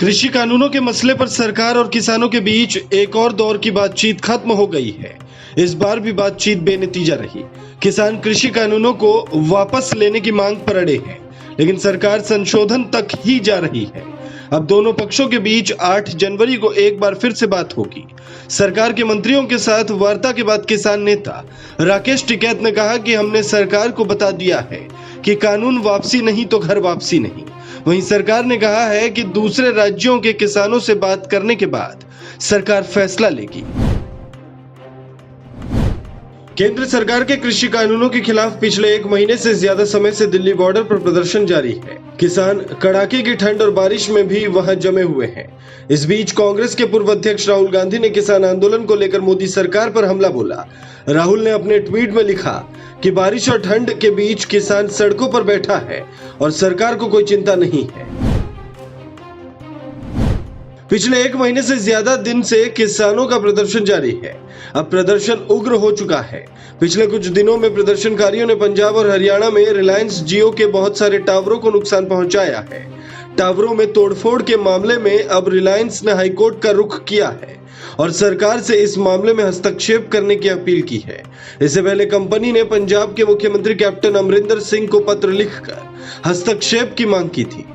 कृषि कानूनों के मसले पर सरकार और किसानों के बीच एक और दौर की बातचीत खत्म हो गई है। इस बार भी बातचीत बेनतीजा रही। किसान कृषि कानूनों को वापस लेने की मांग पर अड़े हैं, लेकिन सरकार संशोधन तक ही जा रही है। अब दोनों पक्षों के बीच 8 जनवरी को एक बार फिर से बात होगी। सरकार के मंत्रियों के साथ वार्ता के बाद किसान नेता राकेश टिकैत ने कहा कि हमने सरकार को बता दिया है कि कानून वापसी नहीं तो घर वापसी नहीं। वहीं सरकार ने कहा है कि दूसरे राज्यों के किसानों से बात करने के बाद सरकार फैसला लेगी। केंद्र सरकार के कृषि कानूनों के खिलाफ पिछले 1 महीने से ज्यादा समय से दिल्ली बॉर्डर पर प्रदर्शन जारी है। किसान कड़ाके की ठंड और बारिश में भी वहां जमे हुए हैं। इस बीच कांग्रेस के पूर्व अध्यक्ष राहुल गांधी ने किसान आंदोलन को लेकर मोदी सरकार पर हमला बोला। राहुल ने अपने ट्वीट में लिखा कि बारिश और ठंड के बीच किसान सड़कों पर बैठा है और सरकार को कोई चिंता नहीं है। पिछले 1 महीने से ज्यादा दिन से किसानों का प्रदर्शन जारी है। अब प्रदर्शन उग्र हो चुका है। पिछले कुछ दिनों में प्रदर्शनकारियों ने पंजाब और हरियाणा में रिलायंस जियो के बहुत सारे टावरों को नुकसान पहुंचाया है। टावरों में तोड़फोड़ के मामले में अब रिलायंस ने हाईकोर्ट का रुख किया है और सरकार से इस मामले में हस्तक्षेप करने की अपील की है। इससे पहले कंपनी ने पंजाब के मुख्यमंत्री कैप्टन अमरिंदर सिंह को पत्र लिखकर हस्तक्षेप की मांग की थी।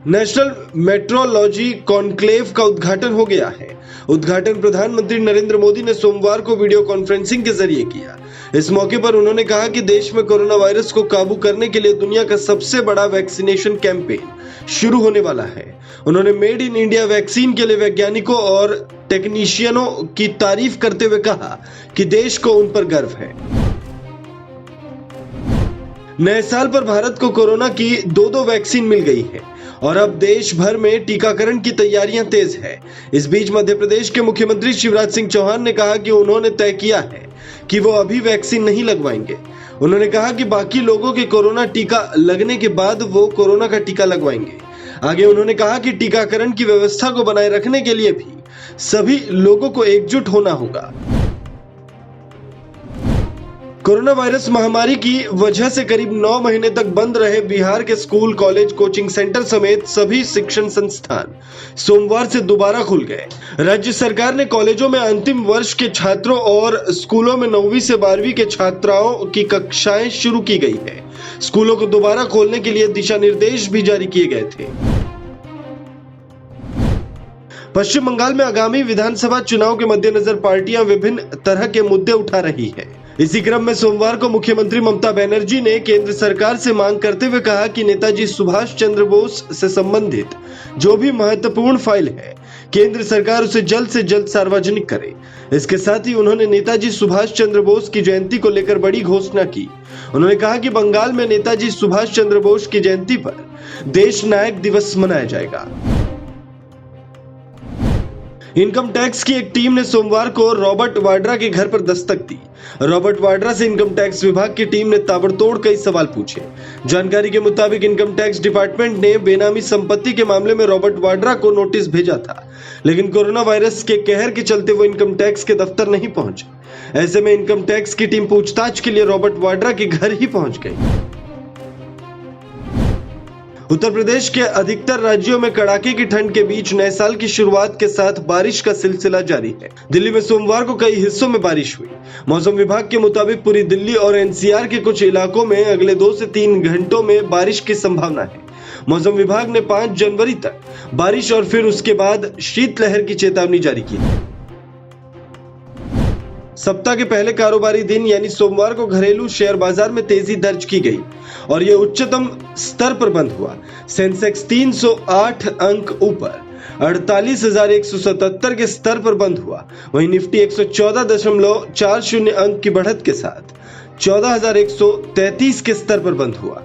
नेशनल मेट्रोलॉजी कॉन्क्लेव का उद्घाटन हो गया है। उद्घाटन प्रधानमंत्री नरेंद्र मोदी ने सोमवार को वीडियो कॉन्फ्रेंसिंग के जरिए किया। इस मौके पर उन्होंने कहा कि देश में कोरोना वायरस को काबू करने के लिए दुनिया का सबसे बड़ा वैक्सीनेशन कैंपेन शुरू होने वाला है। उन्होंने मेड इन इंडिया वैक्सीन के लिए वैज्ञानिकों और टेक्नीशियनों की तारीफ करते हुए कहा कि देश को उन पर गर्व है। नए साल पर भारत को कोरोना की 2 वैक्सीन मिल गई है और अब देश भर में टीकाकरण की तैयारियां तेज है। इस बीच मध्य प्रदेश के मुख्यमंत्री शिवराज सिंह चौहान ने कहा कि उन्होंने तय किया है कि वो अभी वैक्सीन नहीं लगवाएंगे। उन्होंने कहा कि बाकी लोगों के कोरोना टीका लगने के बाद वो कोरोना का टीका लगवाएंगे। आगे उन्होंने कहा कि टीकाकरण की व्यवस्था को बनाए रखने के लिए भी सभी लोगों को एकजुट होना होगा। कोरोना वायरस महामारी की वजह से करीब 9 महीने तक बंद रहे बिहार के स्कूल, कॉलेज, कोचिंग सेंटर समेत सभी शिक्षण संस्थान सोमवार से दोबारा खुल गए। राज्य सरकार ने कॉलेजों में अंतिम वर्ष के छात्रों और स्कूलों में 9वीं से 12वीं के छात्राओं की कक्षाएं शुरू की गई है। स्कूलों को दोबारा खोलने के लिए दिशा निर्देश भी जारी किए गए थे। पश्चिम बंगाल में आगामी विधानसभा चुनाव के मद्देनजर पार्टियां विभिन्न तरह के मुद्दे उठा रही है। इसी क्रम में सोमवार को मुख्यमंत्री ममता बनर्जी ने केंद्र सरकार से मांग करते हुए कहा कि नेताजी सुभाष चंद्र बोस से संबंधित जो भी महत्वपूर्ण फाइल है, केंद्र सरकार उसे जल्द से जल्द सार्वजनिक करे। इसके साथ ही उन्होंने नेताजी सुभाष चंद्र बोस की जयंती को लेकर बड़ी घोषणा की। उन्होंने कहा कि बंगाल में नेताजी सुभाष चंद्र बोस की जयंती पर देश नायक दिवस मनाया जाएगा। इनकम टैक्स की एक टीम ने सोमवार को रॉबर्ट वाड्रा के घर पर दस्तक दी। रॉबर्ट वाड्रा से इनकम टैक्स विभाग की टीम ने ताबड़तोड़ कई सवाल पूछे। जानकारी के मुताबिक इनकम टैक्स डिपार्टमेंट ने बेनामी संपत्ति के मामले में रॉबर्ट वाड्रा को नोटिस भेजा था, लेकिन कोरोना वायरस के कहर के चलते वो इनकम टैक्स के दफ्तर नहीं पहुंचे। ऐसे में इनकम टैक्स की टीम पूछताछ के लिए रॉबर्ट वाड्रा के घर ही पहुंच गई। उत्तर प्रदेश के अधिकतर राज्यों में कड़ाके की ठंड के बीच नए साल की शुरुआत के साथ बारिश का सिलसिला जारी है। दिल्ली में सोमवार को कई हिस्सों में बारिश हुई। मौसम विभाग के मुताबिक पूरी दिल्ली और एनसीआर के कुछ इलाकों में अगले 2 से 3 घंटों में बारिश की संभावना है। मौसम विभाग ने 5 जनवरी तक बारिश और फिर उसके बाद शीतलहर की चेतावनी जारी की। सप्ताह के पहले कारोबारी दिन यानी सोमवार को घरेलू शेयर बाजार में तेजी दर्ज की गई और यह उच्चतम स्तर पर बंद हुआ। सेंसेक्स 308 अंक ऊपर 48,177 के स्तर पर बंद हुआ। वहीं निफ्टी 114.40 अंक की बढ़त के साथ 14,133 के स्तर पर बंद हुआ।